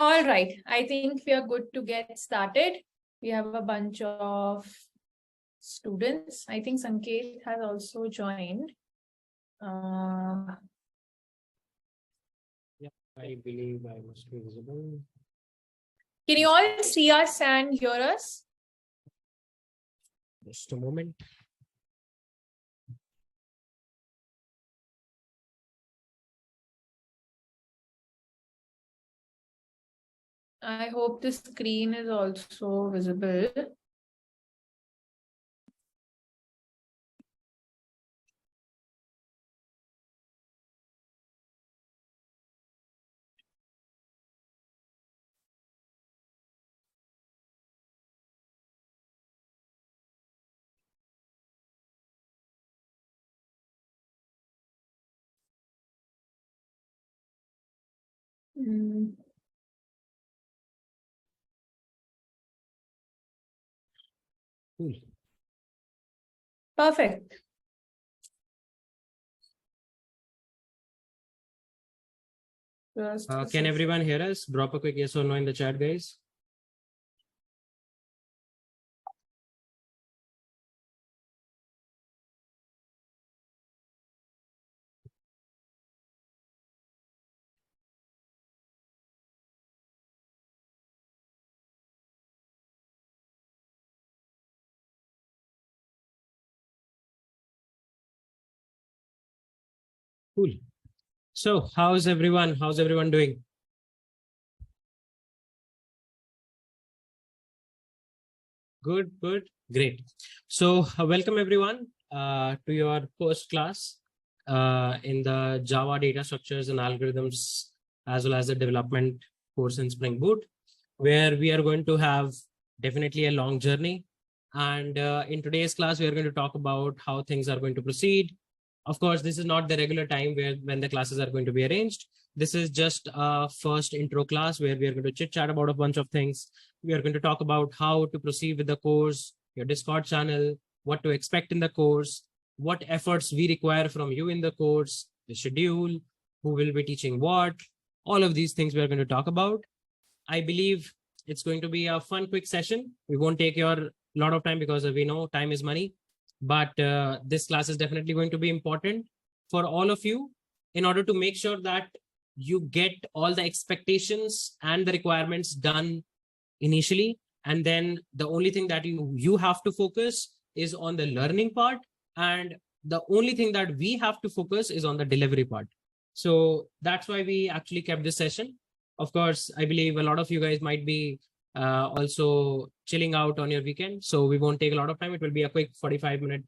All right, I think we are good to get started. We have a bunch of students. I think Sanket has also joined. Yeah, I believe I must be visible. Can you all see us and hear us? Just a moment. I hope the screen is also visible. Cool. Perfect. Can everyone hear us? Drop a quick yes or no in the chat, guys. Cool. So how's everyone doing? Good, great. So welcome everyone to your first class in the Java data structures and algorithms, as well as the development course in Spring Boot, where we are going to have definitely a long journey. And in today's class, we are going to talk about how things are going to proceed. Of course, this is not the regular time when the classes are going to be arranged. This is just a first intro class where we are going to chit chat about a bunch of things. We are going to talk about how to proceed with the course, your Discord channel, what to expect in the course, what efforts we require from you in the course, the schedule, who will be teaching what, all of these things we are going to talk about. I believe it's going to be a fun, quick session. We won't take your lot of time because we know time is money, but this class is definitely going to be important for all of you in order to make sure that you get all the expectations and the requirements done initially. And then the only thing that you have to focus is on the learning part. And the only thing that we have to focus is on the delivery part. So that's why we actually kept this session. Of course, I believe a lot of you guys might be also chilling out on your weekend. So we won't take a lot of time. It will be a quick 45-minute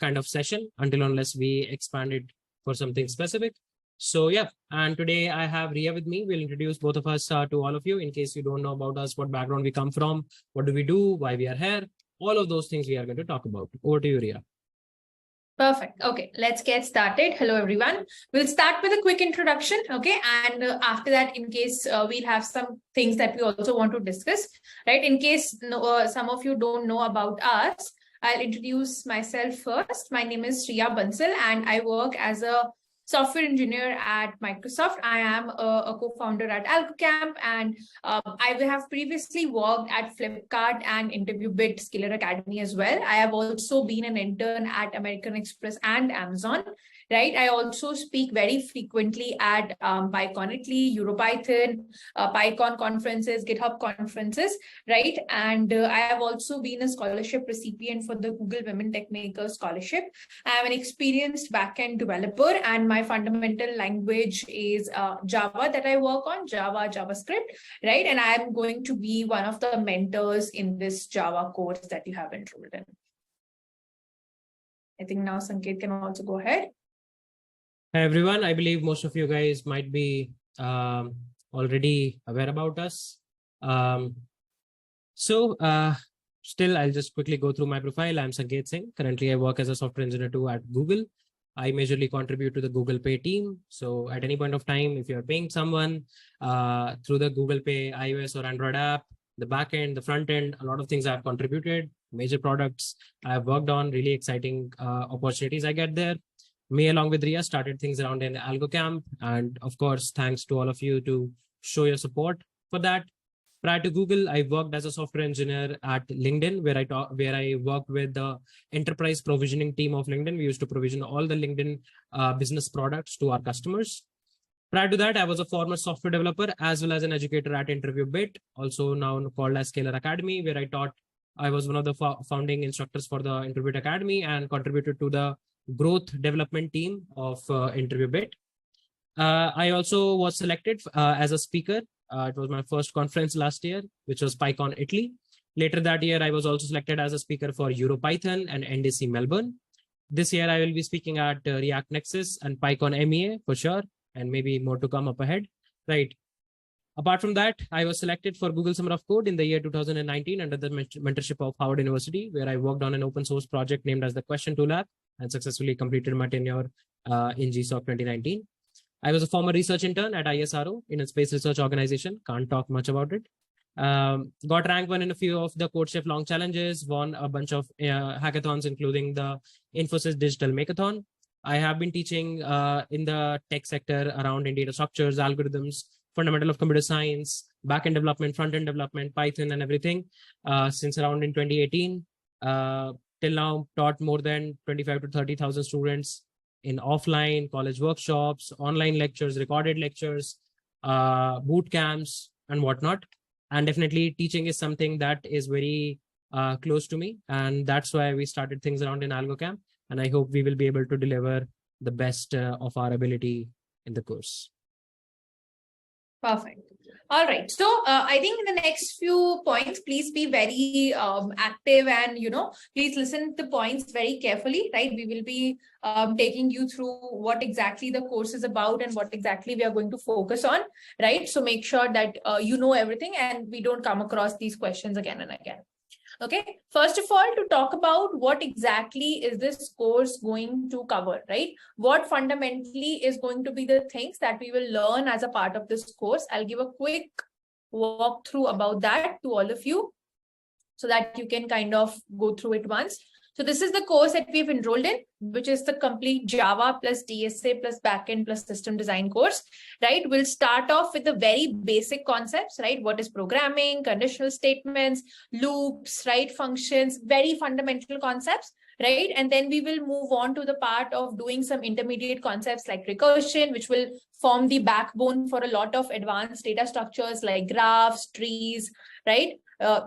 kind of session unless we expand it for something specific. So yeah, and today I have Ria with me. We'll introduce both of us to all of you in case you don't know about us, what background we come from, what do we do, why we are here, all of those things we are going to talk about. Over to you, Ria. Perfect. Okay, let's get started. Hello, everyone. We'll start with a quick introduction. Okay, and after that, in case we'll have some things that we also want to discuss, right? In case some of you don't know about us, I'll introduce myself first. My name is Shriya Bansal, and I work as a software engineer at Microsoft. I am a co-founder at AlgoCamp, and I have previously worked at Flipkart and InterviewBit Skiller Academy as well. I have also been an intern at American Express and Amazon. Right. I also speak very frequently at PyConitly, EuroPython, PyCon conferences, GitHub conferences, right? And I have also been a scholarship recipient for the Google Women Techmakers Scholarship. I am an experienced backend developer, and my fundamental language is Java that I work on, JavaScript, right? And I am going to be one of the mentors in this Java course that you have enrolled in. I think now Sanket can also go ahead. Hi, everyone. I believe most of you guys might be already aware about us. Still, I'll just quickly go through my profile. I'm Sanket Singh. Currently, I work as a software engineer too at Google. I majorly contribute to the Google Pay team. So at any point of time, if you're paying someone through the Google Pay iOS or Android app, the backend, the front end, a lot of things I've contributed, major products I've worked on, really exciting opportunities I get there. Me, along with Ria, started things around in AlgoCamp. And of course, thanks to all of you to show your support For that, prior to Google, I worked as a software engineer at LinkedIn, where I worked with the enterprise provisioning team of LinkedIn. We used to provision all the LinkedIn business products to our customers. Prior to that, I was a former software developer as well as an educator at InterviewBit, also now called as Scalar Academy, where I was one of the founding instructors for the InterviewBit Academy and contributed to the growth development team of InterviewBit. I also was selected as a speaker. It was my first conference last year, which was PyCon Italy. Later that year, I was also selected as a speaker for EuroPython and NDC Melbourne. This year, I will be speaking at React Nexus and PyCon MEA for sure, and maybe more to come up ahead, right? Apart from that, I was selected for Google Summer of Code in the year 2019 under the mentorship of Howard University, where I worked on an open source project named as the Question Tool App and successfully completed my tenure in GSOC 2019. I was a former research intern at ISRO in a space research organization. Can't talk much about it. Got rank 1 in a few of the CodeChef Long Challenges, won a bunch of hackathons, including the Infosys Digital Makeathon. I have been teaching in the tech sector around in data structures, algorithms, fundamental of computer science, backend development, front-end development, Python, and everything since around in 2018. Till now, taught more than 25 to 30,000 students in offline college workshops, online lectures, recorded lectures, boot camps, and whatnot. And definitely teaching is something that is very close to me. And that's why we started things around in AlgoCamp. And I hope we will be able to deliver the best of our ability in the course. Perfect. All right. So I think in the next few points, please be very active and, please listen to the points very carefully, right? We will be taking you through what exactly the course is about and what exactly we are going to focus on, right? So make sure that you know everything and we don't come across these questions again and again. Okay, first of all, to talk about what exactly is this course going to cover, right? What fundamentally is going to be the things that we will learn as a part of this course. I'll give a quick walkthrough about that to all of you so that you can kind of go through it once. So this is the course that we've enrolled in, which is the complete Java plus DSA plus backend plus system design course, right? We'll start off with the very basic concepts, right? What is programming, conditional statements, loops, right? Functions, very fundamental concepts, right? And then we will move on to the part of doing some intermediate concepts like recursion, which will form the backbone for a lot of advanced data structures like graphs, trees, right?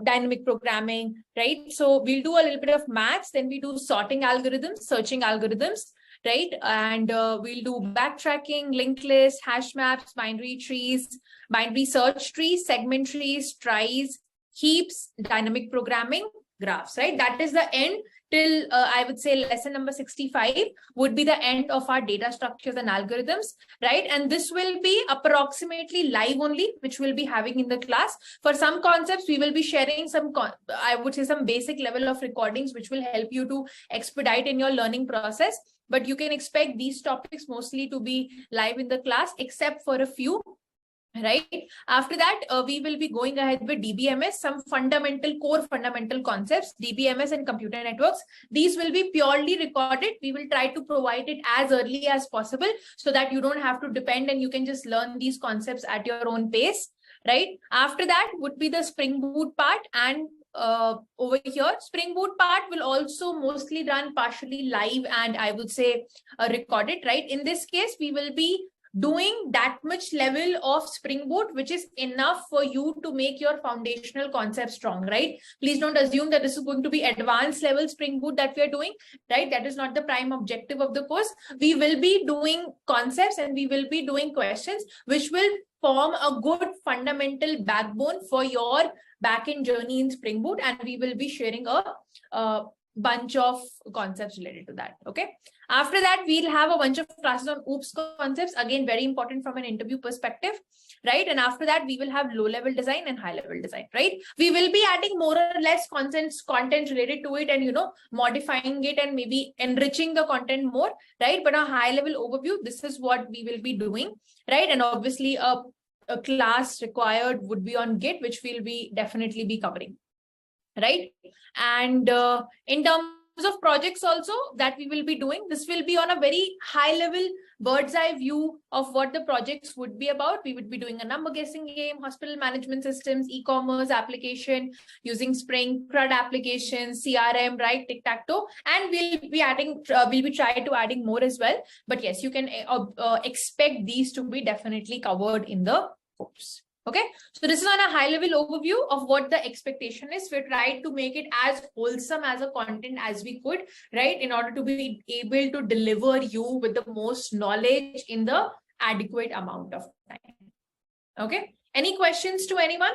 Dynamic programming, right? So we'll do a little bit of maths, then we do sorting algorithms, searching algorithms, right? And we'll do backtracking, linked lists, hash maps, binary trees, binary search trees, segment trees, tries, heaps, dynamic programming, graphs, right? That is the end till I would say lesson number 65 would be the end of our data structures and algorithms, right? And this will be approximately live only, which we'll be having in the class. For some concepts, we will be sharing some, I would say some basic level of recordings, which will help you to expedite in your learning process. But you can expect these topics mostly to be live in the class, except for a few. Right. After that, we will be going ahead with DBMS, some core fundamental concepts, DBMS and computer networks. These will be purely recorded. We will try to provide it as early as possible so that you don't have to depend and you can just learn these concepts at your own pace. Right. After that would be the Spring Boot part, and over here, Spring Boot part will also mostly run partially live and I would say recorded. Right. In this case, we will be doing that much level of Spring Boot, which is enough for you to make your foundational concept strong, right? Please don't assume that this is going to be advanced level Spring Boot that we are doing, right? That is not the prime objective of the course. We will be doing concepts and we will be doing questions, which will form a good fundamental backbone for your backend journey in Spring Boot. And we will be sharing a bunch of concepts related to that. Okay. After that, we'll have a bunch of classes on OOPS concepts. Again, very important from an interview perspective, right? And after that, we will have low-level design and high-level design, right? We will be adding more or less content related to it and, modifying it and maybe enriching the content more, right? But a high-level overview, this is what we will be doing, right? And obviously, a class required would be on Git, which we'll be definitely be covering. Right. And in terms of projects also that we will be doing, this will be on a very high level bird's eye view of what the projects would be about. We would be doing a number guessing game, hospital management systems, e-commerce application using Spring, CRUD applications, CRM, right, tic-tac-toe, and we'll be adding, we'll be trying to adding more as well. But yes, you can expect these to be definitely covered in the course. Okay, so this is on a high level overview of what the expectation is. We're trying to make it as wholesome as a content as we could, right, in order to be able to deliver you with the most knowledge in the adequate amount of time. Okay, any questions to anyone?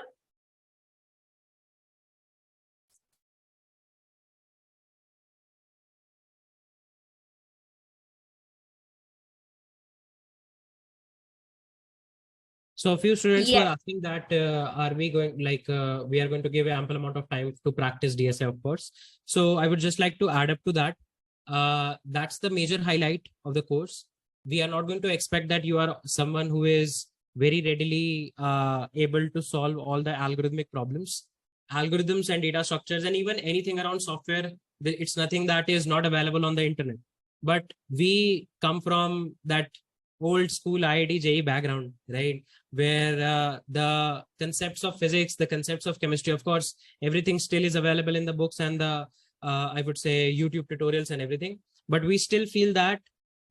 So a few students were Yes. asking that are we going we are going to give ample amount of time to practice DSA, of course. So I would just like to add up to that. That's the major highlight of the course. We are not going to expect that you are someone who is very readily able to solve all the algorithmic problems, algorithms and data structures, and even anything around software. It's nothing that is not available on the internet. But we come from that old school IIT JEE background, right? Where the concepts of physics, the concepts of chemistry, of course, everything still is available in the books and the, I would say, YouTube tutorials and everything. But we still feel that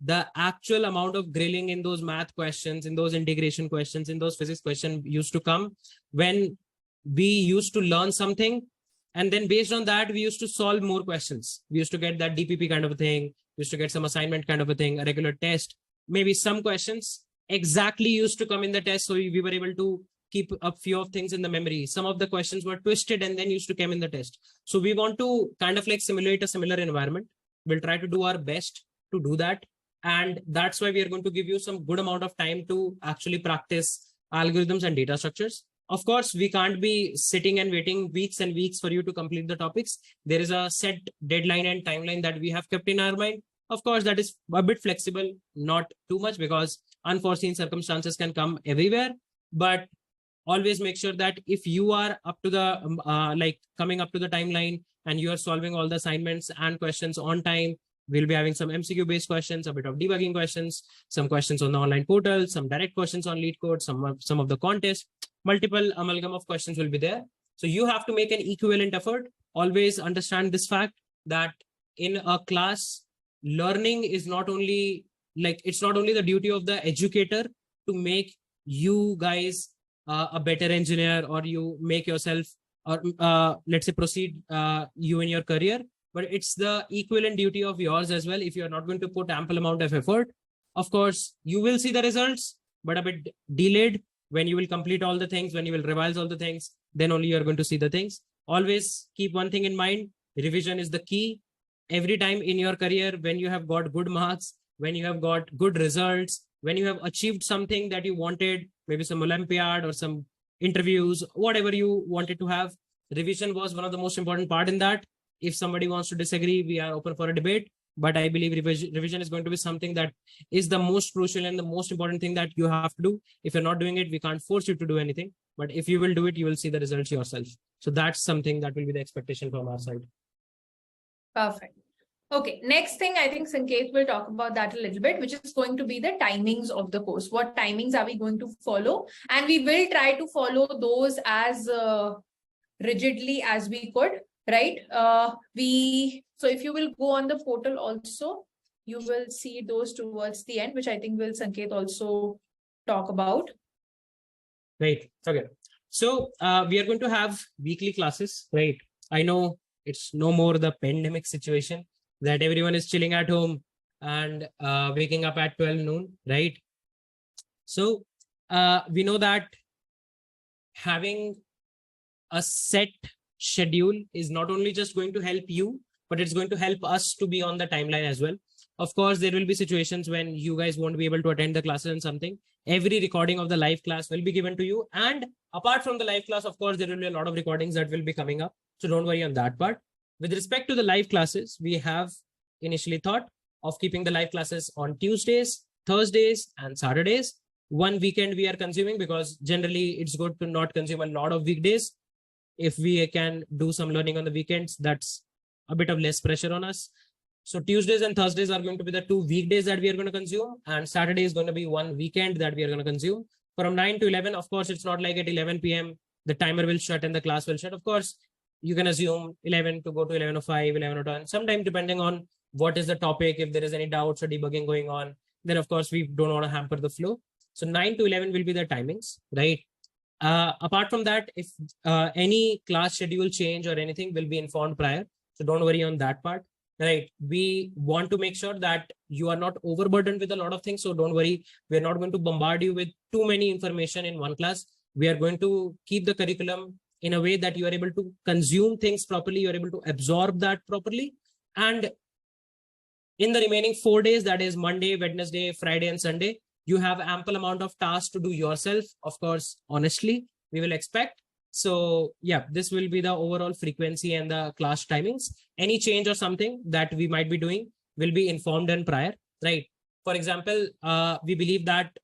the actual amount of grilling in those math questions, in those integration questions, in those physics questions used to come when we used to learn something. And then based on that, we used to solve more questions. We used to get that DPP kind of a thing. We used to get some assignment kind of a thing, a regular test. Maybe some questions exactly used to come in the test. So we were able to keep a few of things in the memory. Some of the questions were twisted and then used to come in the test. So we want to kind of like simulate a similar environment. We'll try to do our best to do that. And that's why we are going to give you some good amount of time to actually practice algorithms and data structures. Of course, we can't be sitting and waiting weeks and weeks for you to complete the topics. There is a set deadline and timeline that we have kept in our mind. Of course, that is a bit flexible, not too much, because unforeseen circumstances can come everywhere. But always make sure that if you are up to the coming up to the timeline and you are solving all the assignments and questions on time, we'll be having some MCQ based questions, a bit of debugging questions, some questions on the online portal, some direct questions on lead code, some of the contests, multiple amalgam of questions will be there. So you have to make an equivalent effort. Always understand this fact that in a class, learning is not only it's not only the duty of the educator to make you guys a better engineer, or you make yourself, or let's say proceed you in your career, but it's the equivalent duty of yours as well. If you're not going to put ample amount of effort, of course you will see the results, but a bit delayed. When you will complete all the things, when you will revise all the things, then only you're going to see the things. Always keep one thing in mind: revision is the key. Every time in your career, when you have got good marks, when you have got good results, when you have achieved something that you wanted, maybe some Olympiad or some interviews, whatever you wanted to have, revision was one of the most important part in that. If somebody wants to disagree, we are open for a debate. But I believe revision is going to be something that is the most crucial and the most important thing that you have to do. If you're not doing it, we can't force you to do anything. But if you will do it, you will see the results yourself. So that's something that will be the expectation from our side. Perfect. Okay, next thing, I think Sanket will talk about that a little bit, which is going to be the timings of the course. What timings are we going to follow? And we will try to follow those as rigidly as we could, right? So if you will go on the portal also, you will see those towards the end, which I think will Sanket also talk about. Right. Okay. So we are going to have weekly classes, right? I know it's no more the pandemic situation that everyone is chilling at home and waking up at 12 noon, right? So we know that having a set schedule is not only just going to help you, but it's going to help us to be on the timeline as well. Of course, there will be situations when you guys won't be able to attend the classes and something. Every recording of the live class will be given to you. And apart from the live class, of course, there will be a lot of recordings that will be coming up. So don't worry on that part. With respect to the live classes, we have initially thought of keeping the live classes on Tuesdays, Thursdays, and Saturdays. One weekend we are consuming, because generally it's good to not consume a lot of weekdays. If we can do some learning on the weekends, that's a bit of less pressure on us. So Tuesdays and Thursdays are going to be the 2 weekdays that we are going to consume, and Saturday is going to be 1 weekend that we are going to consume. From 9 to 11, of course, it's not like at 11 p.m. the timer will shut and the class will shut. Of course, you can assume 11 to go to 11:05, 11:10, sometime depending on what is the topic. If there is any doubts or debugging going on, then of course we don't want to hamper the flow. So 9 to 11 will be the timings, right? Apart from that, if any class schedule change or anything will be informed prior. So don't worry on that part, right? We want to make sure that you are not overburdened with a lot of things. So don't worry, we're not going to bombard you with too many information in one class. We are going to keep the curriculum in a way that you are able to consume things properly, you're able to absorb that properly. And in the remaining 4 days, that is Monday, Wednesday, Friday, and Sunday, you have ample amount of tasks to do yourself. Of course, honestly, we will expect. So yeah, this will be the overall frequency and the class timings. Any change or something that we might be doing will be informed and prior, right? For example, we believe that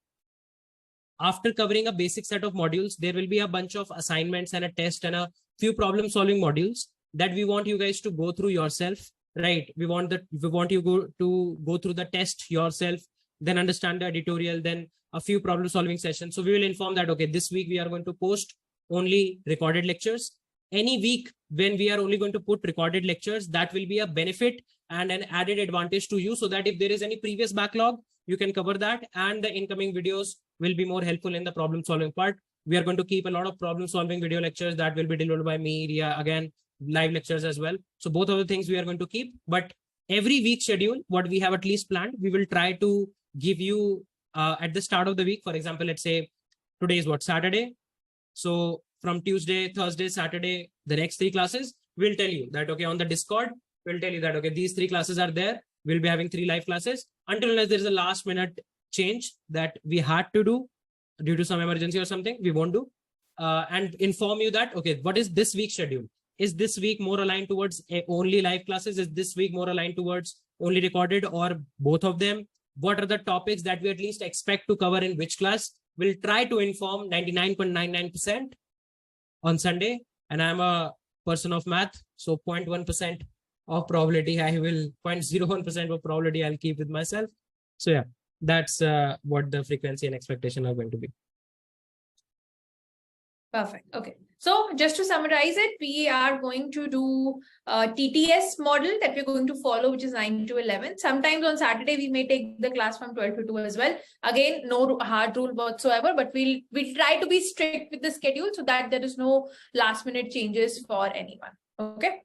after covering a basic set of modules, there will be a bunch of assignments and a test and a few problem solving modules that we want you guys to go through yourself, right? We want you to go through the test yourself, then understand the editorial, then a few problem solving sessions. So we will inform that, okay, this week we are going to post only recorded lectures. Any week when we are only going to put recorded lectures, that will be a benefit and an added advantage to you, so that if there is any previous backlog, you can cover that, and the incoming videos will be more helpful in the problem solving part. We are going to keep a lot of problem solving video lectures that will be delivered by me, Ria, again, live lectures as well. So both of the things we are going to keep, but every week schedule, what we have at least planned, we will try to give you at the start of the week. For example, let's say today is what, Saturday. So from Tuesday, Thursday, Saturday, the next 3 classes, we'll tell you that, okay, on the Discord, we'll tell you that, okay, these 3 classes are there. We'll be having 3 live classes until unless there's a last minute change that we had to do due to some emergency or something, we won't do. And inform you that, okay, what is this week's schedule? Is this week more aligned towards only live classes? Is this week more aligned towards only recorded, or both of them? What are the topics that we at least expect to cover in which class? We'll try to inform 99.99% on Sunday. And I'm a person of math, so 0.1% of probability, 0.01% of probability I'll keep with myself. So yeah, that's what the frequency and expectation are going to be. Perfect. Okay. So just to summarize it, we are going to do a TTS model that we're going to follow, which is 9 to 11. Sometimes on Saturday, we may take the class from 12 to 2 as well. Again, no hard rule whatsoever, but we'll try to be strict with the schedule so that there is no last minute changes for anyone. Okay.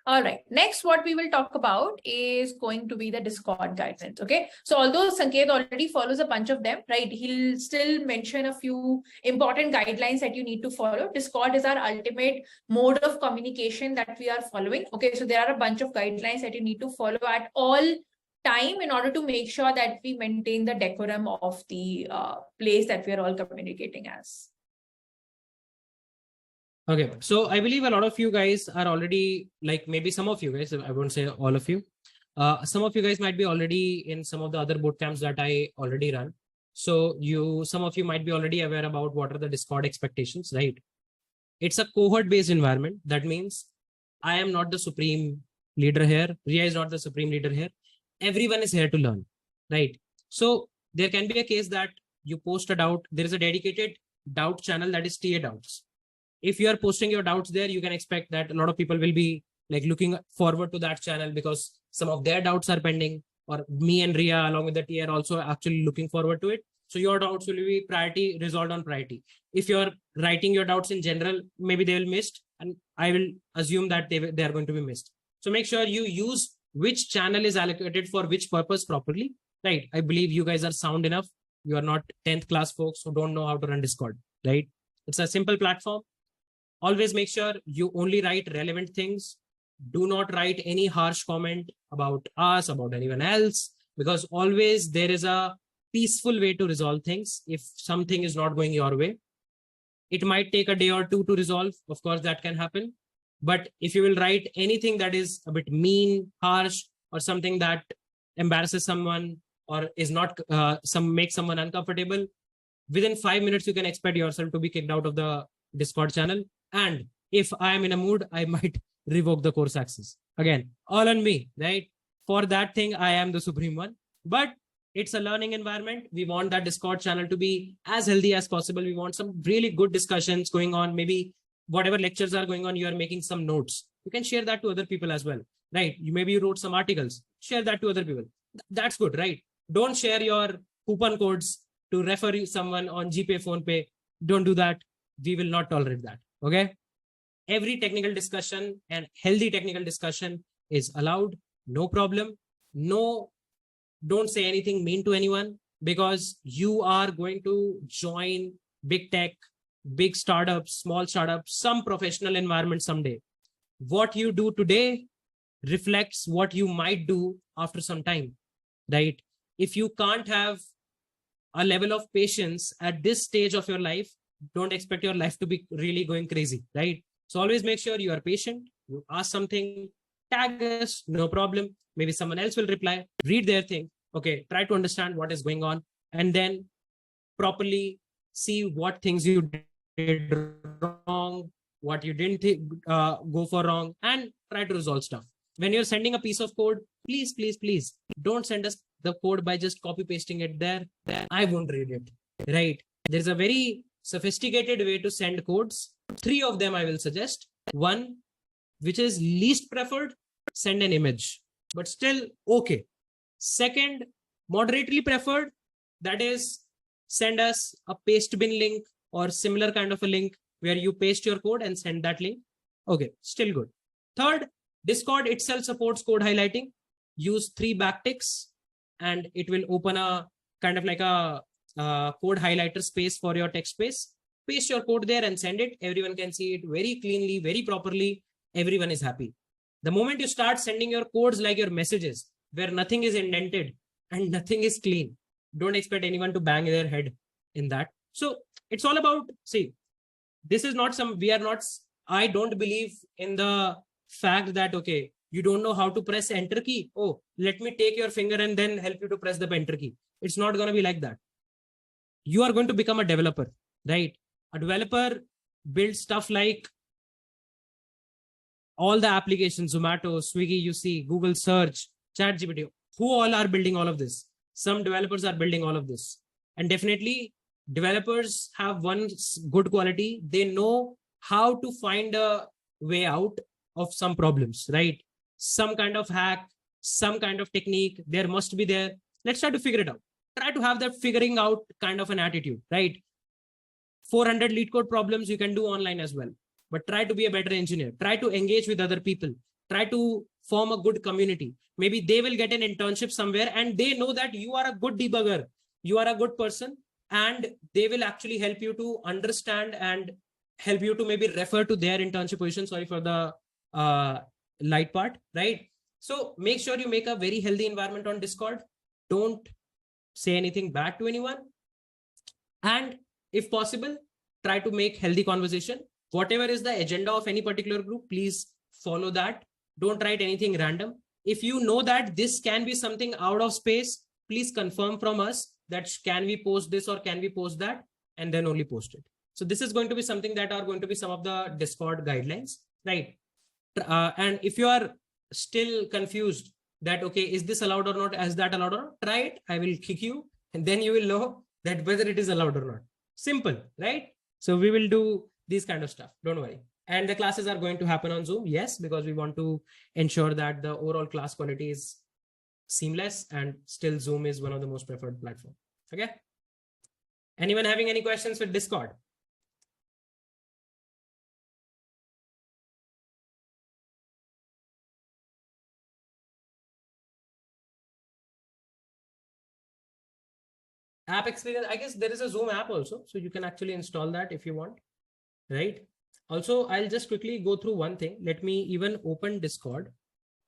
All right. Next, what we will talk about is going to be the Discord guidelines. Okay. So although Sanket already follows a bunch of them, right, he'll still mention a few important guidelines that you need to follow. Discord is our ultimate mode of communication that we are following. Okay. So there are a bunch of guidelines that you need to follow at all time in order to make sure that we maintain the decorum of the place that we are all communicating as. Okay, so I believe a lot of you guys are already, like maybe some of you guys, I won't say all of you, some of you guys might be already in some of the other boot camps that I already run. So some of you might be already aware about what are the Discord expectations, right? It's a cohort-based environment. That means I am not the supreme leader here. Ria is not the supreme leader here. Everyone is here to learn, right? So there can be a case that you post a doubt. There is a dedicated doubt channel that is TA doubts. If you are posting your doubts there, you can expect that a lot of people will be like looking forward to that channel because some of their doubts are pending, or me and Ria along with the TA are also actually looking forward to it. So your doubts will be resolved on priority. If you're writing your doubts in general, maybe they will be missed, and I will assume that they are going to be missed. So make sure you use which channel is allocated for which purpose properly, right? I believe you guys are sound enough. You are not 10th class folks who don't know how to run Discord, right? It's a simple platform. Always make sure you only write relevant things. Do not write any harsh comment about us, about anyone else, because always there is a peaceful way to resolve things. If something is not going your way, it might take a day or 2 to resolve. Of course, that can happen. But if you will write anything that is a bit mean, harsh, or something that embarrasses someone or is not make someone uncomfortable, within 5 minutes, you can expect yourself to be kicked out of the Discord channel. And if I am in a mood, I might revoke the course access. Again, all on me, right? For that thing, I am the supreme one. But it's a learning environment. We want that Discord channel to be as healthy as possible. We want some really good discussions going on. Maybe whatever lectures are going on, you are making some notes. You can share that to other people as well, right? Maybe you wrote some articles, share that to other people. That's good, right? Don't share your coupon codes to refer someone on GPay, PhonePe. Don't do that. We will not tolerate that. Okay. Every technical discussion and healthy technical discussion is allowed. No problem. No, don't say anything mean to anyone, because you are going to join big tech, big startups, small startups, some professional environment someday. What you do today reflects what you might do after some time, right? If you can't have a level of patience at this stage of your life, don't expect your life to be really going crazy, right? So always make sure you are patient. You ask something, tag us, no problem. Maybe someone else will reply, read their thing. Okay, try to understand what is going on, and then properly see what things you did wrong, what you didn't go for wrong, and try to resolve stuff. When you're sending a piece of code, please, please, please don't send us the code by just copy pasting it there. I won't read it, right? There's a very sophisticated way to send codes. 3 of them I will suggest. One, which is least preferred, send an image, but still okay. Second, moderately preferred, that is, send us a paste bin link or similar kind of a link where you paste your code and send that link. Okay, still good. Third, Discord itself supports code highlighting. Use 3 backticks and it will open a kind of like a code highlighter space for your text space. Paste your code there and send it. Everyone can see it very cleanly, very properly. Everyone is happy. The moment you start sending your codes like your messages, where nothing is indented and nothing is clean, don't expect anyone to bang their head in that. So it's all about, see, this is not some, we are not, I don't believe in the fact that, okay, you don't know how to press enter key. Oh, let me take your finger and then help you to press the enter key. It's not going to be like that. You are going to become a developer, right? A developer builds stuff like all the applications, Zomato, Swiggy, you see, Google search, ChatGPT, who all are building all of this? Some developers are building all of this. And definitely developers have one good quality. They know how to find a way out of some problems, right? Some kind of hack, some kind of technique, there must be there. Let's try to figure it out. Try to have that figuring out kind of an attitude, right? 400 lead code problems you can do online as well, but try to be a better engineer. Try to engage with other people. Try to form a good community. Maybe they will get an internship somewhere and they know that you are a good debugger. You are a good person, and they will actually help you to understand and help you to maybe refer to their internship position. Sorry for the light part, right? So make sure you make a very healthy environment on Discord. Don't say anything bad to anyone. And if possible, try to make healthy conversation. Whatever is the agenda of any particular group, please follow that. Don't write anything random. If you know that this can be something out of space, please confirm from us that can we post this or can we post that, and then only post it. So this is going to be something that are going to be some of the Discord guidelines, right? And if you are still confused that, okay, is this allowed or not, is that allowed or not, try it. I will kick you and then you will know that whether it is allowed or not. Simple, right? So we will do these kind of stuff. Don't worry. And the classes are going to happen on Zoom. Yes, because we want to ensure that the overall class quality is seamless, and still Zoom is one of the most preferred platform. Okay. Anyone having any questions with Discord? App experience, I guess there is a Zoom app also, so you can actually install that if you want, right? Also, I'll just quickly go through one thing. Let me even open Discord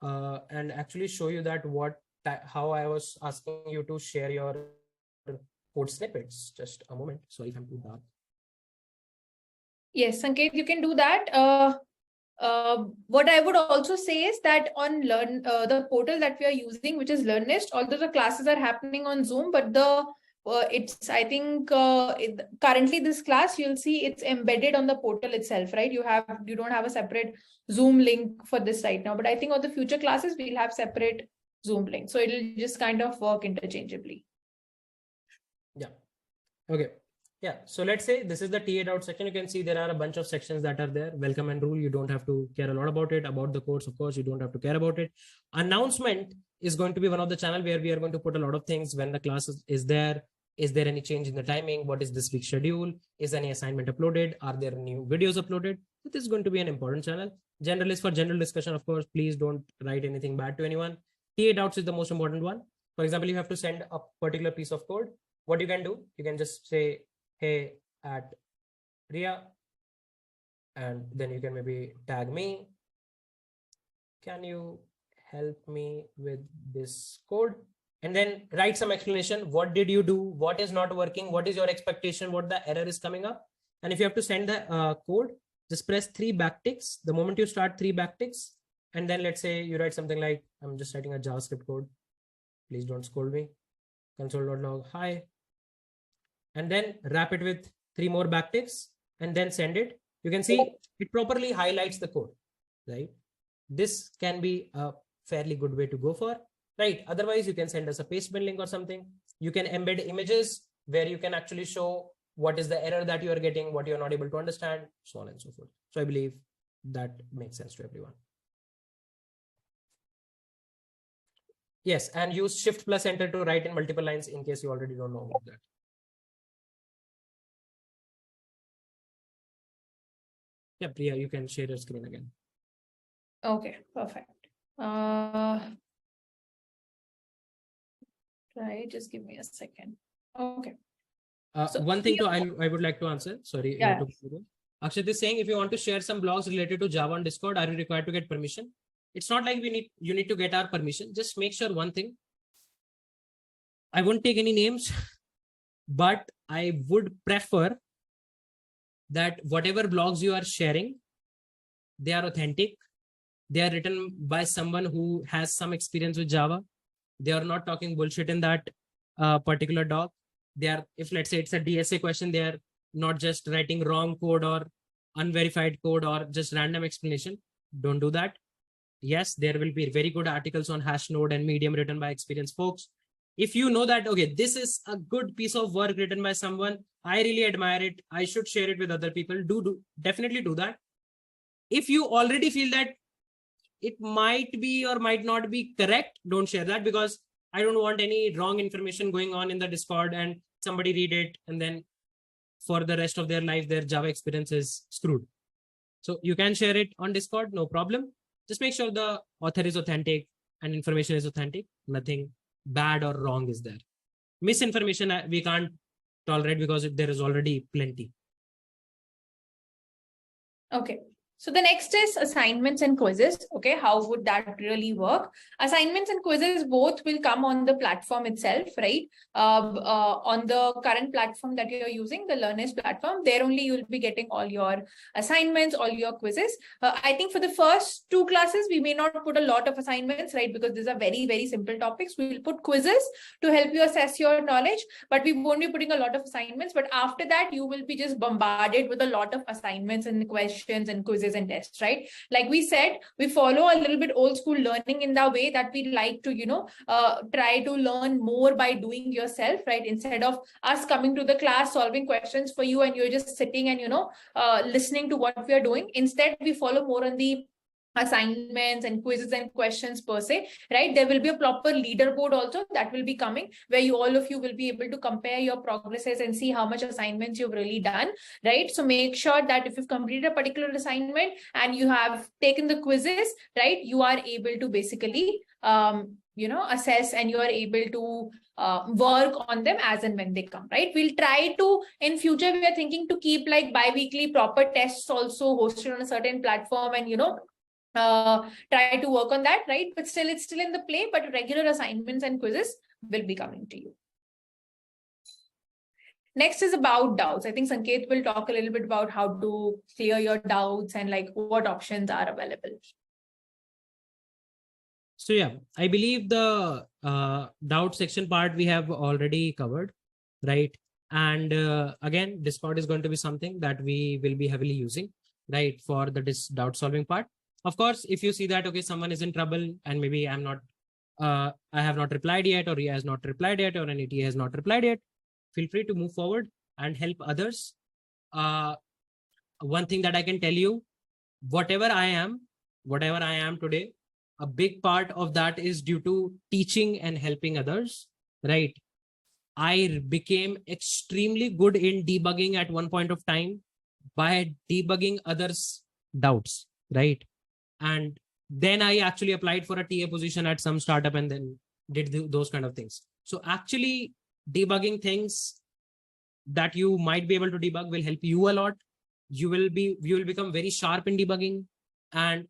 and actually show you that how I was asking you to share your code snippets. Just a moment. Sorry if I'm too dark. Yes, Sanket, you can do that. What I would also say is that on the portal that we are using, which is LearnNest, although the classes are happening on Zoom, but the it's, I think, currently this class, you'll see it's embedded on the portal itself, right? You don't have a separate Zoom link for this right now, but I think on the future classes, we'll have separate Zoom link. So it'll just kind of work interchangeably. Yeah. Okay. Yeah. So let's say this is the TA doubt section. You can see there are a bunch of sections that are there. Welcome and rule. You don't have to care a lot about it. About the course, of course, you don't have to care about it. Announcement is going to be one of the channel where we are going to put a lot of things when the class is there. Is there any change in the timing? What is this week's schedule? Is any assignment uploaded? Are there new videos uploaded? This is going to be an important channel. General is for general discussion, of course. Please don't write anything bad to anyone. TA doubts is the most important one. For example, you have to send a particular piece of code. What you can do, you can just say, hey, at Ria, and then you can maybe tag me. Can you help me with this code? And then write some explanation. What did you do? What is not working? What is your expectation? What the error is coming up? And if you have to send the code, just press 3 backticks. The moment you start 3 backticks, and then let's say you write something like, I'm just writing a JavaScript code. Please don't scold me. Console.log hi. And then wrap it with 3 more backticks and then send it. You can see it properly highlights the code, right? This can be a fairly good way to go for, right? Otherwise, you can send us a pastebin link or something. You can embed images where you can actually show what is the error that you are getting, what you're not able to understand, so on and so forth. So I believe that makes sense to everyone. Yes, and use Shift plus Enter to write in multiple lines in case you already don't know about that. Yeah, Priya, you can share your screen again. Okay, perfect. Right, just give me a second. Okay. So one thing I would like to answer. Sorry. Yeah. Akshat is saying, if you want to share some blogs related to Java on Discord, are you required to get permission? It's not like you need to get our permission. Just make sure one thing. I won't take any names, but I would prefer that whatever blogs you are sharing, they are authentic. They are written by someone who has some experience with Java. They are not talking bullshit in that particular doc. They are, if let's say it's a DSA question, they are not just writing wrong code or unverified code or just random explanation. Don't do that. Yes, there will be very good articles on Hashnode and Medium written by experienced folks. If you know that, okay, this is a good piece of work written by someone, I really admire it, I should share it with other people, definitely do that. If you already feel that it might be or might not be correct, don't share that, because I don't want any wrong information going on in the Discord and somebody read it and then for the rest of their life, their Java experience is screwed. So you can share it on Discord, no problem. Just make sure the author is authentic and information is authentic. Nothing bad or wrong is there. Misinformation we can't tolerate because there is already plenty. Okay. So the next is assignments and quizzes. Okay, how would that really work? Assignments and quizzes both will come on the platform itself, right? On the current platform that you're using, the Learners platform, there only you'll be getting all your assignments, all your quizzes. I think for the first 2 classes, we may not put a lot of assignments, right? Because these are very, very simple topics. We will put quizzes to help you assess your knowledge, but we won't be putting a lot of assignments. But after that, you will be just bombarded with a lot of assignments and questions and quizzes and tests, right? Like we said, we follow a little bit old school learning in the way that we like to, try to learn more by doing yourself, right? Instead of us coming to the class, solving questions for you and you're just sitting and, listening to what we are doing. Instead, we follow more on the assignments and quizzes and questions per se, right? There will be a proper leaderboard also that will be coming where all of you will be able to compare your progresses and see how much assignments you've really done, right? So make sure that if you've completed a particular assignment and you have taken the quizzes, right, you are able to basically assess and you are able to work on them as and when they come, right? We'll try to, in future, we are thinking to keep like bi-weekly proper tests also hosted on a certain platform and, try to work on that, right? But still, it's still in the play, but regular assignments and quizzes will be coming to you. Next is about doubts. I think Sanket will talk a little bit about how to clear your doubts and like what options are available. So yeah, I believe the doubt section part we have already covered. right? And again, Discord is going to be something that we will be heavily using, right, for the doubt solving part. Of course, if you see that, okay, someone is in trouble and maybe I have not replied yet, or he has not replied yet, or an ET has not replied yet, feel free to move forward and help others. One thing that I can tell you, whatever I am today, a big part of that is due to teaching and helping others, right? I became extremely good in debugging at one point of time by debugging others' doubts, right? And then I actually applied for a TA position at some startup and then did those kind of things. So actually debugging things that you might be able to debug will help you a lot. You will become very sharp in debugging. And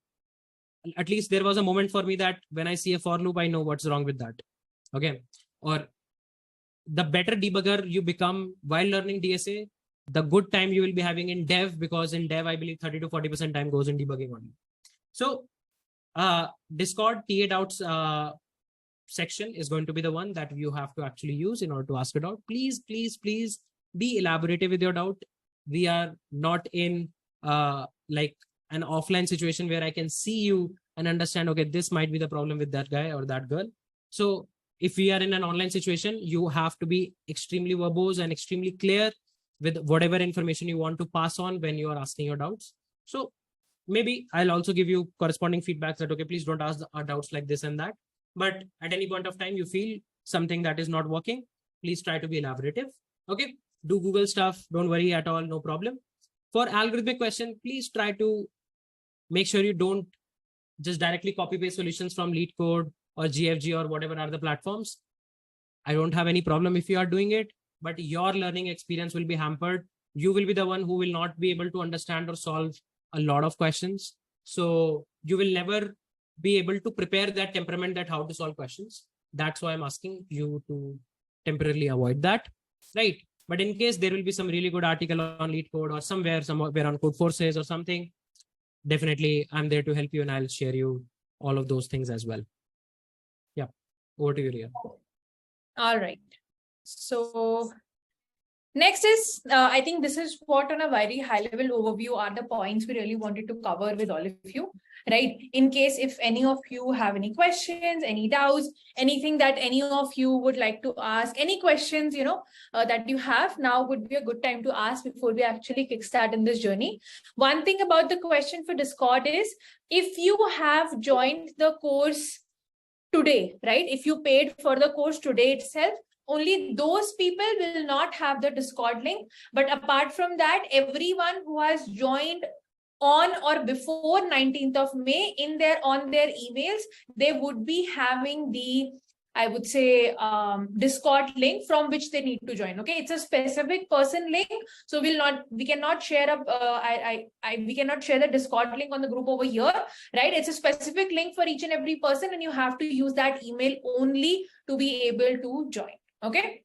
at least there was a moment for me that when I see a for loop, I know what's wrong with that. Okay. Or the better debugger you become while learning DSA, the good time you will be having in dev, because in dev, I believe 30 to 40% time goes in debugging only. So Discord TA doubts section is going to be the one that you have to actually use in order to ask a doubt. Please, please, please be elaborative with your doubt. We are not in like an offline situation where I can see you and understand, okay, this might be the problem with that guy or that girl. So if we are in an online situation, you have to be extremely verbose and extremely clear with whatever information you want to pass on when you are asking your doubts. So maybe I'll also give you corresponding feedbacks that, okay, please don't ask our doubts like this and that. But at any point of time, you feel something that is not working, please try to be elaborative. Okay, do Google stuff. Don't worry at all. No problem. For algorithmic question, please try to make sure you don't just directly copy paste solutions from LeetCode or GFG or whatever are the platforms. I don't have any problem if you are doing it, but your learning experience will be hampered. You will be the one who will not be able to understand or solve a lot of questions. So you will never be able to prepare that temperament that how to solve questions. That's why I'm asking you to temporarily avoid that, right? But in case there will be some really good article on LeetCode or somewhere on Cousrse or something, definitely I'm there to help you and I'll share you all of those things as well. Yeah, over to you, Ria. All right. So next is, I think this is what on a very high level overview are the points we really wanted to cover with all of you, right? In case if any of you have any questions, any doubts, anything that any of you would like to ask, any questions, that you have, now would be a good time to ask before we actually kickstart in this journey. One thing about the question for Discord is, if you have joined the course today, right? If you paid for the course today itself, only those people will not have the Discord link. But apart from that, everyone who has joined on or before 19th of May on their emails, they would be having the, I would say, Discord link from which they need to join. Okay, it's a specific person link, so we cannot share we cannot share the Discord link on the group over here, right? It's a specific link for each and every person, and you have to use that email only to be able to join. Okay.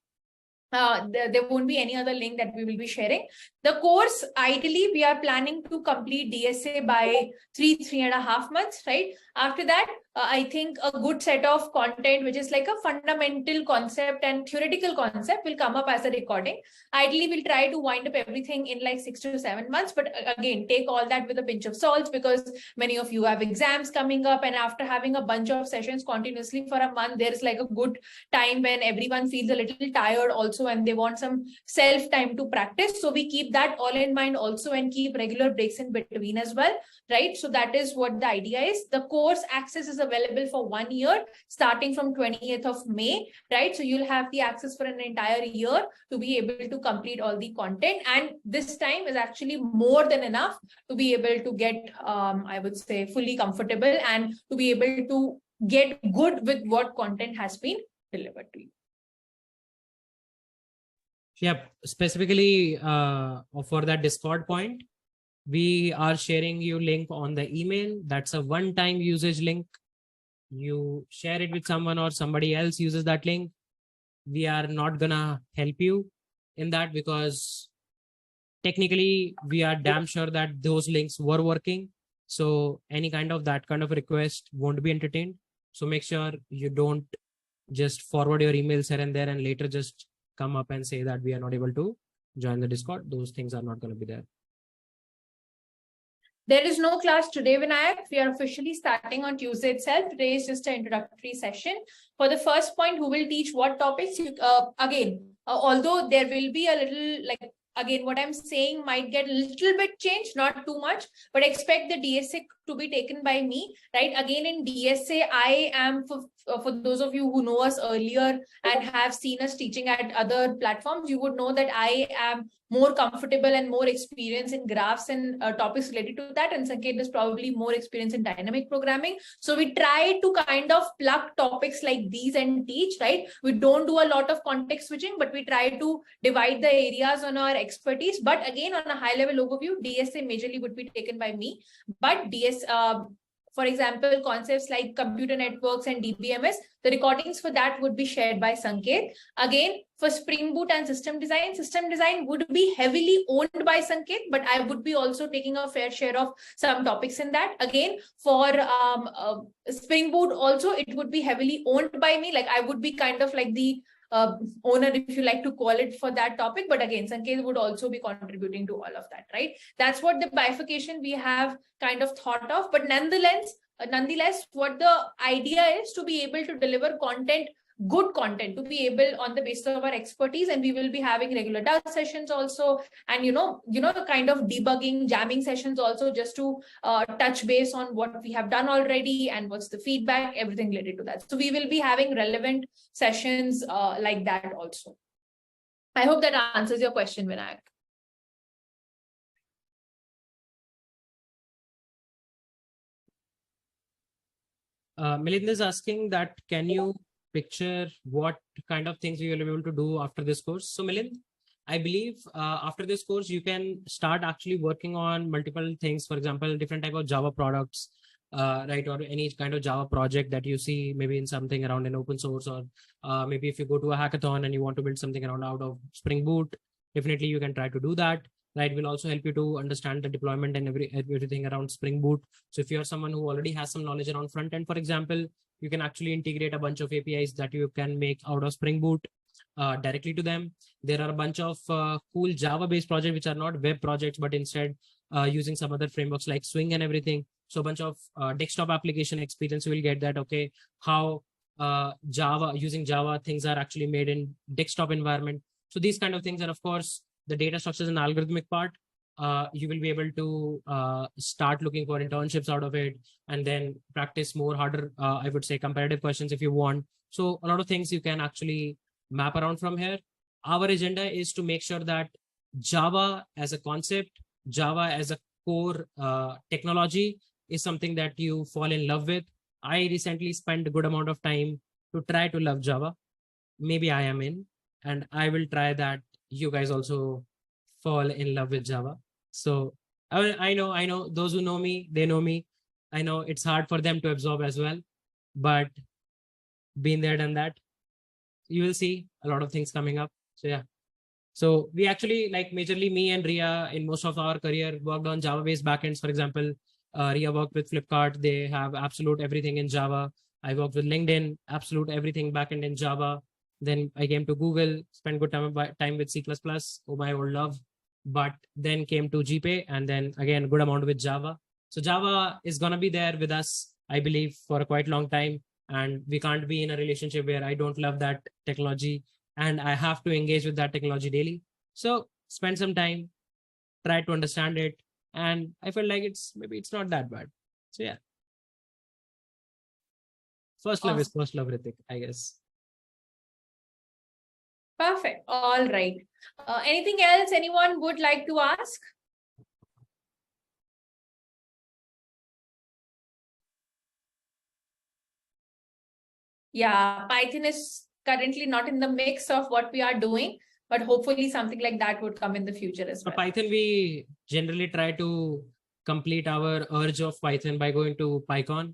There won't be any other link that we will be sharing. The course, ideally, we are planning to complete DSA by 3.5 months, right? After that, I think a good set of content, which is like a fundamental concept and theoretical concept, will come up as a recording. Ideally, we'll try to wind up everything in like 6 to 7 months. But again, take all that with a pinch of salt, because many of you have exams coming up. And after having a bunch of sessions continuously for a month, there is like a good time when everyone feels a little tired also, and they want some self time to practice. So we keep that all in mind also, and keep regular breaks in between as well, right? So that is what the idea is. The course access is available for 1 year, starting from 20th of May, right? So you'll have the access for an entire year to be able to complete all the content. And this time is actually more than enough to be able to get, I would say, fully comfortable and to be able to get good with what content has been delivered to you. Yep. Specifically for that Discord point, we are sharing you link on the email. That's a one-time usage link. You share it with someone or somebody else uses that link. We are not gonna help you in that, because technically we are damn sure that those links were working. So any kind of that kind of request won't be entertained. So make sure you don't just forward your emails here and there and later just come up and say that we are not able to join the Discord. Those things are not going to be there. There is no class today, Vinayak. We are officially starting on Tuesday itself. Today is just an introductory session. For the first point, who will teach what topics? Although there will be a little, like, again, what I'm saying might get a little bit changed, not too much, but expect the DSA to be taken by me, right? Again, in DSA, I am, for those of you who know us earlier and have seen us teaching at other platforms, you would know that I am more comfortable and more experience in graphs and topics related to that. And Sanket is probably more experience in dynamic programming. So we try to kind of pluck topics like these and teach, right? We don't do a lot of context switching, but we try to divide the areas on our expertise. But again, on a high level overview, DSA majorly would be taken by me. But for example, concepts like computer networks and DBMS, the recordings for that would be shared by Sanket. Again, for Spring Boot and system design would be heavily owned by Sanket, but I would be also taking a fair share of some topics in that. Again, for Spring Boot also, it would be heavily owned by me. Like I would be kind of like the owner, if you like to call it, for that topic. But again, Sanket would also be contributing to all of that, right? That's what the bifurcation we have kind of thought of. But nonetheless, what the idea is to be able to deliver content, good content, to be able on the basis of our expertise. And we will be having regular DAO sessions also, and the kind of debugging, jamming sessions also, just to touch base on what we have done already and what's the feedback, everything related to that. So we will be having relevant sessions like that also. I hope that answers your question, Vinayak. Milind is asking that, can you picture what kind of things we will be able to do after this course? So Milind, I believe after this course, you can start actually working on multiple things. For example, different type of Java products, right? Or any kind of Java project that you see maybe in something around an open source, or maybe if you go to a hackathon and you want to build something around out of Spring Boot, definitely you can try to do that. Right, will also help you to understand the deployment and everything around Spring Boot. So if you're someone who already has some knowledge around front end, for example, you can actually integrate a bunch of APIs that you can make out of Spring Boot directly to them. There are a bunch of cool Java-based projects which are not web projects, but instead using some other frameworks like Swing and everything. So a bunch of desktop application experience, you will get that, okay, how using Java, things are actually made in desktop environment. So these kind of things. And of course, the data structures and algorithmic part, you will be able to start looking for internships out of it, and then practice more harder, I would say, comparative questions if you want. So a lot of things you can actually map around from here. Our agenda is to make sure that Java as a concept, Java as a core technology is something that you fall in love with. I recently spent a good amount of time to try to love Java. Maybe I am in, and I will try that you guys also fall in love with Java. So I know those who know me, they know me. I know it's hard for them to absorb as well, but been there, done that. You will see a lot of things coming up. So yeah. So we actually, like, majorly me and Ria in most of our career worked on Java-based backends. For example, Ria worked with Flipkart. They have absolute everything in Java. I worked with LinkedIn, absolute everything backend in Java. Then I came to Google, spent good time with C++, oh my old love. But then came to GPay, and then again, good amount with Java. So Java is going to be there with us, I believe, for a quite long time. And we can't be in a relationship where I don't love that technology and I have to engage with that technology daily. So spend some time, try to understand it. And I feel like maybe it's not that bad. So yeah. First love is first love, Ritik, I guess. Perfect. All right. Anything else anyone would like to ask? Yeah, Python is currently not in the mix of what we are doing, but hopefully something like that would come in the future as well. For Python, we generally try to complete our urge of Python by going to PyCon.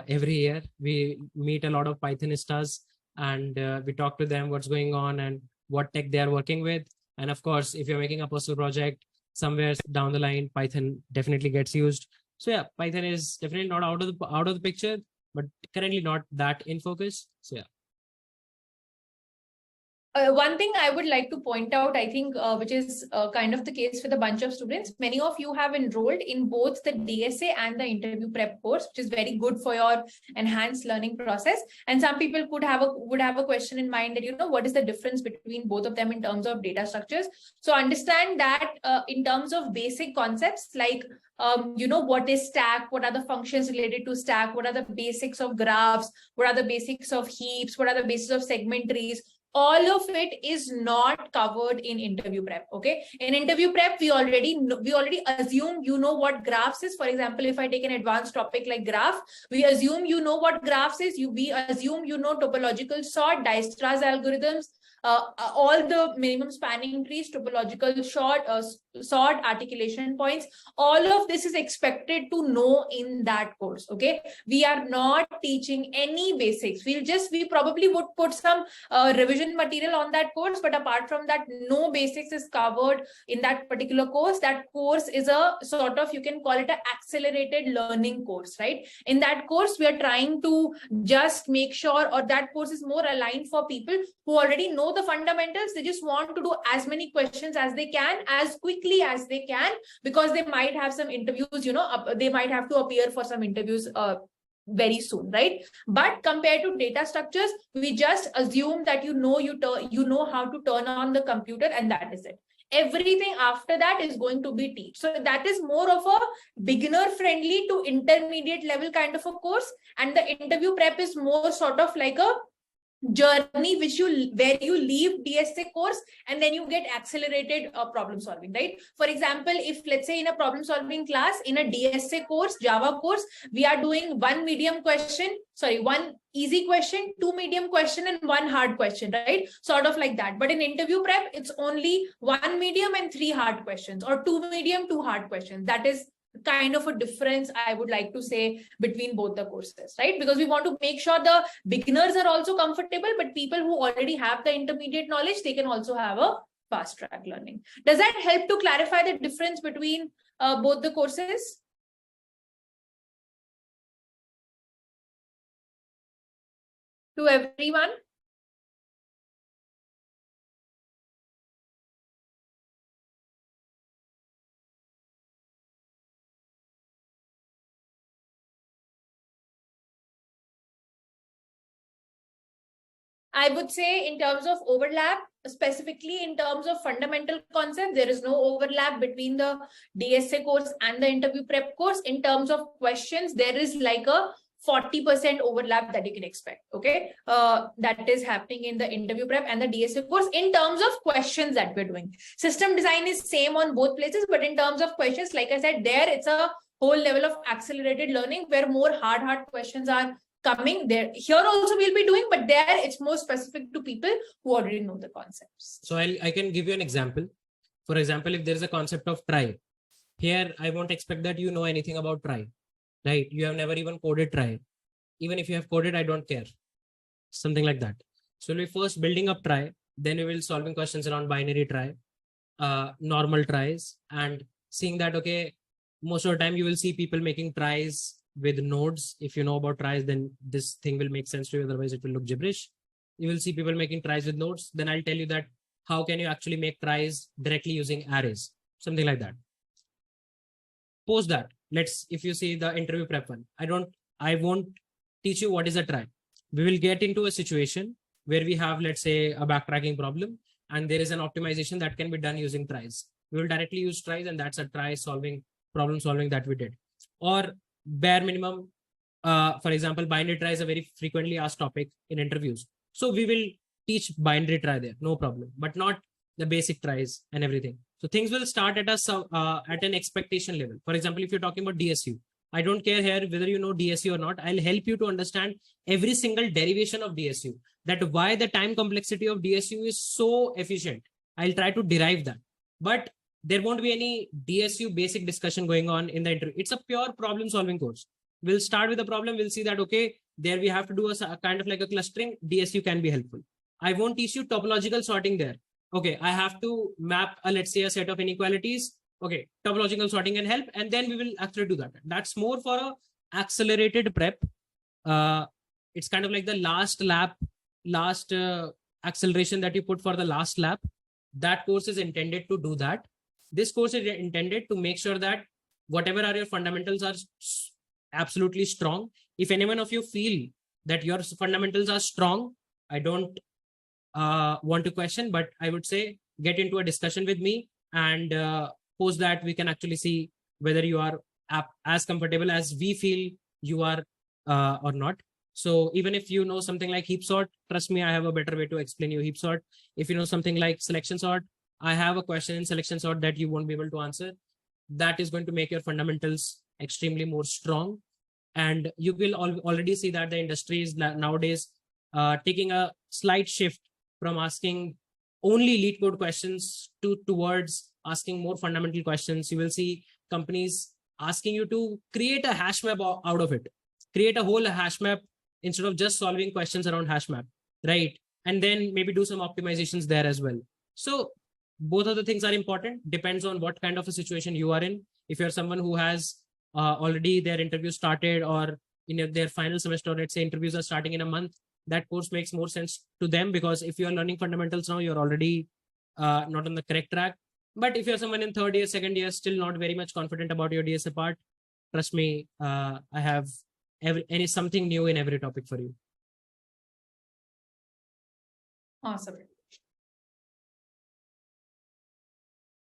Every year we meet a lot of Pythonistas, and we talk to them what's going on and what tech they are working with. And of course, if you're making a personal project somewhere down the line, Python definitely gets used. So yeah, Python is definitely not out of the picture, but currently not that in focus. So yeah. One thing I would like to point out, I think, which is kind of the case with a bunch of students, many of you have enrolled in both the DSA and the interview prep course, which is very good for your enhanced learning process. And some people would have a question in mind that, you know, what is the difference between both of them in terms of data structures? So understand that in terms of basic concepts like you know, what is stack, what are the functions related to stack, what are the basics of graphs, what are the basics of heaps, what are the basics of segment trees, all of it is not covered in interview prep. Okay, in interview prep we already assume you know what graphs is. For example, if I take an advanced topic like graph, we assume you know what graphs is. We assume you know topological sort, Dijkstra's algorithms, all the minimum spanning trees, topological sort, articulation points, all of this is expected to know in that course. Okay, we are not teaching any basics. We probably would put some revision material on that course, but apart from that, no basics is covered in that particular course. That course is a sort of, you can call it an accelerated learning course, right? In that course, we are trying to just make sure, or that course is more aligned for people who already know the fundamentals. They just want to do as many questions as they can, as quickly as they can, because they might have some interviews, you know, they might have to appear for some interviews very soon, right? But compared to data structures, we just assume that you know how to turn on the computer, and that is it. Everything after that is going to be teach. So that is more of a beginner friendly to intermediate level kind of a course, and the interview prep is more sort of like a journey where you leave DSA course and then you get accelerated problem solving, right? For example, if let's say in a problem solving class in a DSA course, Java course, we are doing one easy question, two medium question, and one hard question, right? Sort of like that. But in interview prep, it's only one medium and three hard questions, or two medium, two hard questions. That is kind of a difference I would like to say between both the courses, right? Because we want to make sure the beginners are also comfortable, but people who already have the intermediate knowledge, they can also have a fast track learning. Does that help to clarify the difference between both the courses? To everyone? I would say in terms of overlap, specifically in terms of fundamental concepts, there is no overlap between the DSA course and the interview prep course. In terms of questions, there is like a 40% overlap that you can expect. Okay, that is happening in the interview prep and the DSA course in terms of questions that we're doing. System design is same on both places, but in terms of questions, like I said, there it's a whole level of accelerated learning where more hard questions are coming there. Here also we'll be doing, but there it's more specific to people who already know the concepts. So I can give you an example. For example, if there is a concept of try, here I won't expect that you know anything about try, right? You have never even coded try. Even if you have coded, I don't care. Something like that. So we're first building up try, then we will solving questions around binary try, normal tries, and seeing that, okay, most of the time you will see people making tries with nodes. If you know about tries, then this thing will make sense to you. Otherwise, it will look gibberish. You will see people making tries with nodes. Then I'll tell you that how can you actually make tries directly using arrays, something like that. Post that. If you see the interview prep one, I won't teach you what is a try. We will get into a situation where we have, let's say, a backtracking problem, and there is an optimization that can be done using tries. We will directly use tries, and that's a try solving, problem solving that we did. Or bare minimum, for example, binary try is a very frequently asked topic in interviews. So we will teach binary try there, no problem, but not the basic tries and everything. So things will start at an expectation level. For example, if you're talking about DSU, I don't care here whether you know DSU or not. I'll help you to understand every single derivation of DSU, that why the time complexity of DSU is so efficient. I'll try to derive that. But there won't be any DSU basic discussion going on in the interview. It's a pure problem solving course. We'll start with the problem. We'll see that, okay, there we have to do a kind of like a clustering. DSU can be helpful. I won't teach you topological sorting there. Okay, I have to map, let's say, a set of inequalities. Okay, topological sorting can help. And then we will actually do that. That's more for a accelerated prep. It's kind of like the last acceleration that you put for the last lap, that course is intended to do that. This course is intended to make sure that whatever are your fundamentals are absolutely strong. If any one of you feel that your fundamentals are strong, I don't want to question, but I would say get into a discussion with me, and post that we can actually see whether you are as comfortable as we feel you are or not. So even if you know something like heap sort, trust me, I have a better way to explain you heap sort. If you know something like selection sort, I have a question in selection sort that you won't be able to answer. That is going to make your fundamentals extremely more strong. And you will already see that the industry is nowadays taking a slight shift from asking only lead code questions towards asking more fundamental questions. You will see companies asking you to create a hash map out of it, create a whole hash map instead of just solving questions around hash map, right? And then maybe do some optimizations there as well. So both of the things are important, depends on what kind of a situation you are in. If you're someone who has already their interview started, or in their final semester, let's say interviews are starting in a month, that course makes more sense to them, because if you're learning fundamentals now, you're already not on the correct track. But if you're someone in third year, second year, still not very much confident about your DSA part, trust me, I have something new in every topic for you. Awesome.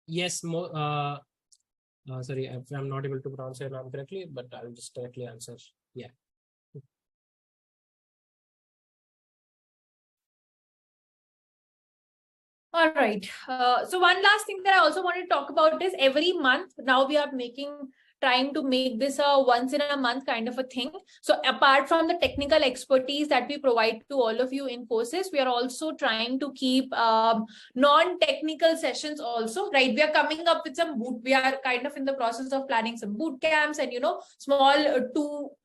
Yes, sorry, I'm not able to pronounce your name correctly, but I'll just directly answer. Yeah. All right. So one last thing that I also want to talk about is every month now we are trying to make this a once in a month kind of a thing. So apart from the technical expertise that we provide to all of you in courses, we are also trying to keep non-technical sessions also, right? We are coming up with we are kind of in the process of planning some boot camps and, small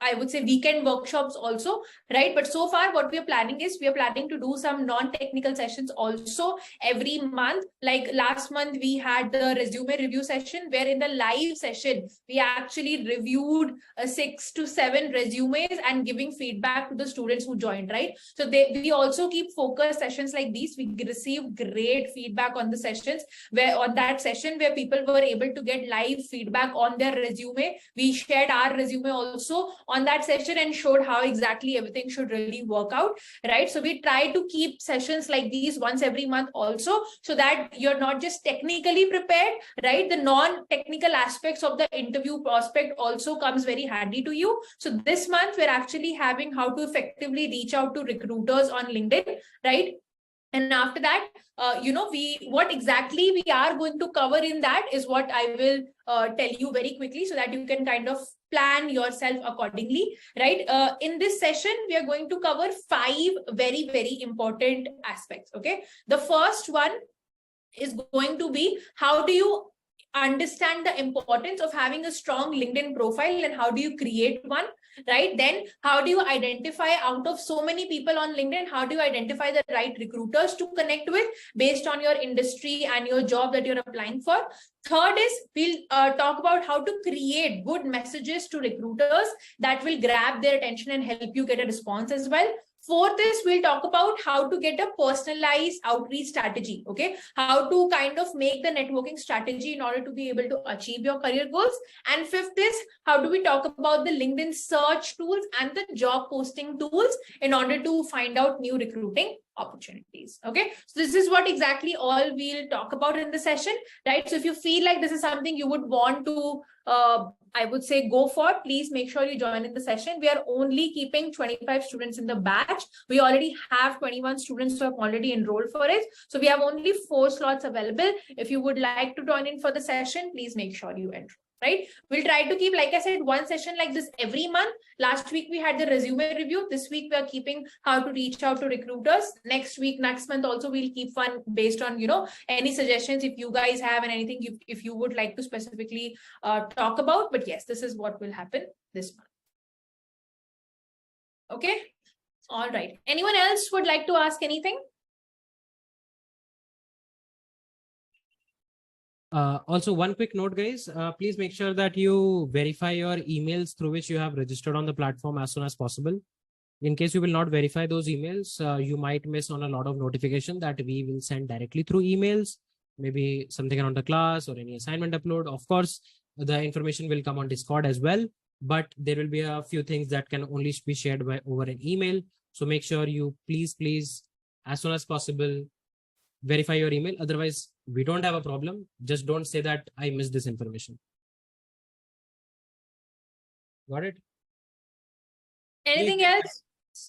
I would say weekend workshops also, right? But so far what we are planning is we are planning to do some non-technical sessions also every month. Like last month we had the resume review session, where in the live session we actually reviewed 6 to 7 resumes and giving feedback to the students who joined, right? So we also keep focus sessions like these. We receive great feedback on the sessions, where people were able to get live feedback on their resume. We shared our resume also on that session and showed how exactly everything should really work out, right? So we try to keep sessions like these once every month also, so that you're not just technically prepared, right? The non-technical aspects of the interview prospect also comes very handy to you. So this month we're actually having how to effectively reach out to recruiters on LinkedIn, right? And after that, what exactly we are going to cover in that is what I will tell you very quickly, so that you can kind of plan yourself accordingly, right? In this session, we are going to cover 5 very, very important aspects, okay? The first one is going to be, how do you understand the importance of having a strong LinkedIn profile and how do you create one, right? Then how do you identify, out of so many people on LinkedIn, how do you identify the right recruiters to connect with based on your industry and your job that you're applying for? Third is we'll talk about how to create good messages to recruiters that will grab their attention and help you get a response as well. Fourth is we'll talk about how to get a personalized outreach strategy, okay? How to kind of make the networking strategy in order to be able to achieve your career goals. And fifth is how do we talk about the LinkedIn search tools and the job posting tools in order to find out new recruiting opportunities, okay? So this is what exactly all we'll talk about in the session, right? So if you feel like this is something you would want to I would say go for, please make sure you join in the session. We are only keeping 25 students in the batch. We already have 21 students who have already enrolled for it. So we have only 4 slots available. If you would like to join in for the session, please make sure you enroll, right? We'll try to keep, like I said, one session like this every month. Last week we had the resume review. This week we are keeping how to reach out to recruiters. Next month also we'll keep one based on, any suggestions if you guys have, and anything if you would like to specifically talk about. But yes, this is what will happen this month. Okay. All right. Anyone else would like to ask anything? Also, one quick note, guys, please make sure that you verify your emails through which you have registered on the platform as soon as possible. In case you will not verify those emails, you might miss on a lot of notification that we will send directly through emails, maybe something around the class or any assignment upload. Of course, the information will come on Discord as well, but there will be a few things that can only be shared by over an email. So make sure you please, as soon as possible, verify your email. Otherwise, we don't have a problem. Just don't say that I missed this information. Got it? Anything else?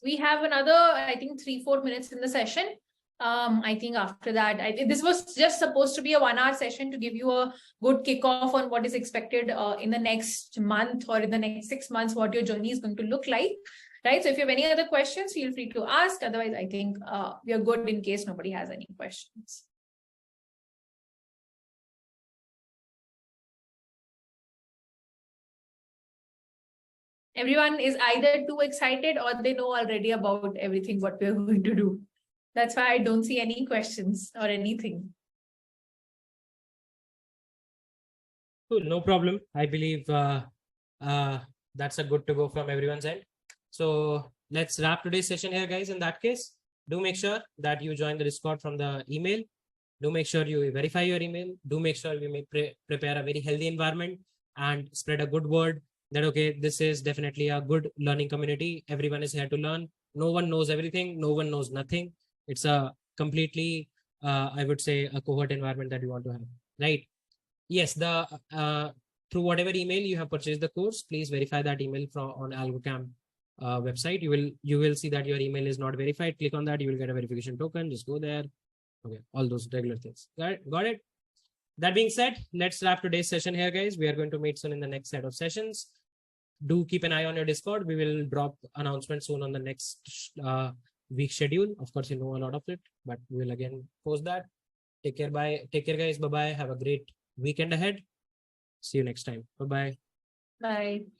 We have another, I think, 3-4 minutes in the session. I think after that, this was just supposed to be a 1-hour session to give you a good kickoff on what is expected in the next month or in the next 6 months, what your journey is going to look like, right? So if you have any other questions, feel free to ask. Otherwise, I think we are good in case nobody has any questions. Everyone is either too excited or they know already about everything what we're going to do. That's why I don't see any questions or anything. Cool, no problem. I believe that's a good to go from everyone's end. So let's wrap today's session here, guys. In that case, do make sure that you join the Discord from the email. Do make sure you verify your email. Do make sure we may prepare a very healthy environment and spread a good word that, okay, this is definitely a good learning community. Everyone is here to learn. No one knows everything. No one knows nothing. It's a completely, I would say, a cohort environment that you want to have, right? Yes, the through whatever email you have purchased the course, please verify that email from on AlgoCamp website. You will see that your email is not verified. Click on that. You will get a verification token. Just go there. Okay, all those regular things. Got it? That being said, let's wrap today's session here, guys. We are going to meet soon in the next set of sessions. Do keep an eye on your Discord. We will drop announcements soon on the next week schedule. Of course, you know a lot of it, but we will again post that. Take care. Bye. Take care, guys. Bye-bye. Have a great weekend ahead. See you next time. Bye-bye. Bye.